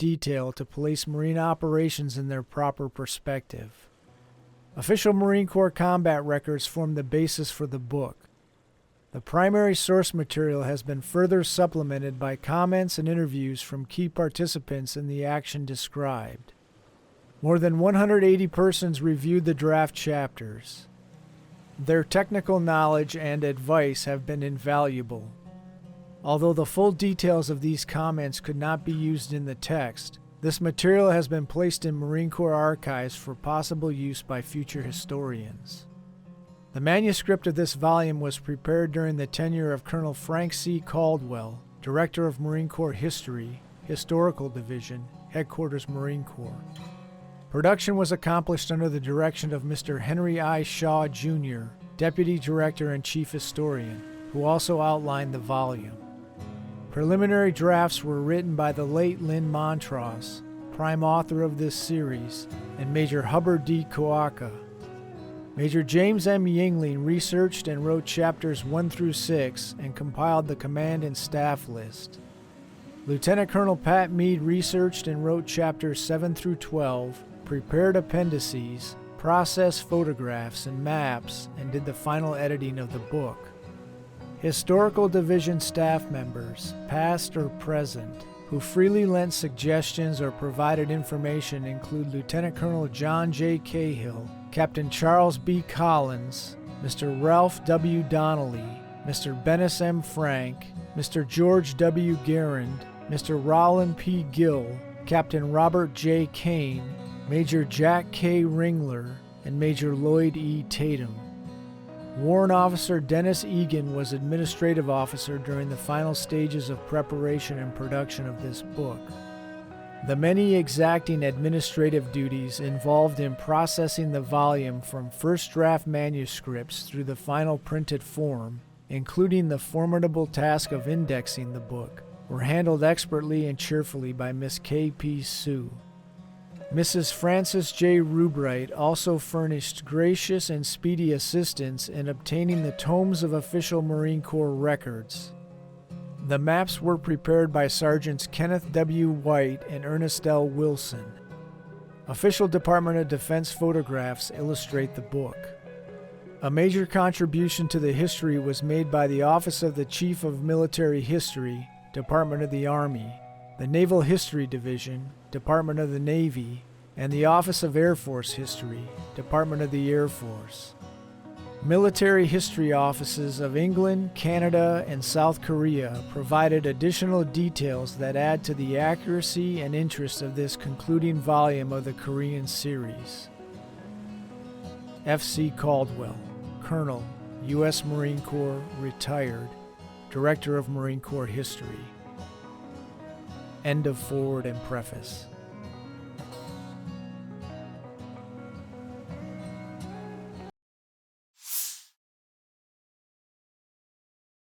detail to place Marine operations in their proper perspective. Official Marine Corps combat records form the basis for the book. The primary source material has been further supplemented by comments and interviews from key participants in the action described. More than 180 persons reviewed the draft chapters. Their technical knowledge and advice have been invaluable. Although the full details of these comments could not be used in the text, this material has been placed in Marine Corps archives for possible use by future historians. The manuscript of this volume was prepared during the tenure of Colonel Frank C. Caldwell, Director of Marine Corps History, Historical Division, Headquarters Marine Corps. Production was accomplished under the direction of Mr. Henry I. Shaw, Jr., Deputy Director and Chief Historian, who also outlined the volume. Preliminary drafts were written by the late Lynn Montross, prime author of this series, and Major Hubbard D. Coaka. Major James M. Yingling researched and wrote chapters 1 through 6 and compiled the command and staff list. Lieutenant Colonel Pat Meade researched and wrote chapters 7 through 12, prepared appendices, processed photographs and maps, and did the final editing of the book. Historical Division staff members, past or present, who freely lent suggestions or provided information include Lieutenant Colonel John J. Cahill, Captain Charles B. Collins, Mr. Ralph W. Donnelly, Mr. Bennis M. Frank, Mr. George W. Garand, Mr. Rollin P. Gill, Captain Robert J. Kane, Major Jack K. Ringler, and Major Lloyd E. Tatum. Warrant Officer Dennis Egan was administrative officer during the final stages of preparation and production of this book. The many exacting administrative duties involved in processing the volume from first draft manuscripts through the final printed form, including the formidable task of indexing the book, were handled expertly and cheerfully by Miss K.P. Sue. Mrs. Frances J. Rubright also furnished gracious and speedy assistance in obtaining the tomes of official Marine Corps records. The maps were prepared by Sergeants Kenneth W. White and Ernest L. Wilson. Official Department of Defense photographs illustrate the book. A major contribution to the history was made by the Office of the Chief of Military History, Department of the Army, the Naval History Division, Department of the Navy, and the Office of Air Force History, Department of the Air Force. Military history offices of England, Canada, and South Korea provided additional details that add to the accuracy and interest of this concluding volume of the Korean series. F.C. Caldwell, Colonel, U.S. Marine Corps, retired, Director of Marine Corps History. End of foreword and preface.